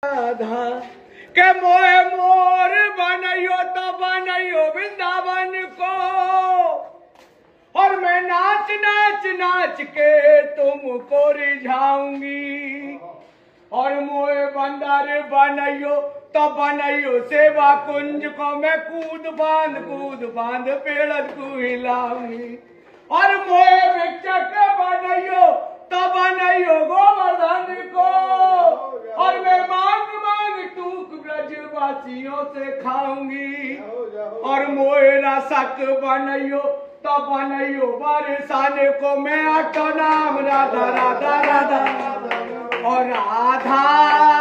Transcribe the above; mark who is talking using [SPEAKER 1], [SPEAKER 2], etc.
[SPEAKER 1] राधा के मोहे मोर बनइयो तो बनइयो वृंदावन को, और मैं नाच नाच नाच के तुमको रिझाऊंगी। और मोहे बंदर बनइयो तो बनइयो सेवा कुंज को, मैं कूद बांध पेड़त को हिलाऊंगी। और मोहे भिक्षक बनइयो तो बनइयो गोवर्धन को, और मैं मांग मांग टूक ब्रजवासियों से खाऊंगी। और मोहे रसक बनइयो तो बनइयो बरसाने को, मैं अटो नाम राधा राधा राधा और राधा।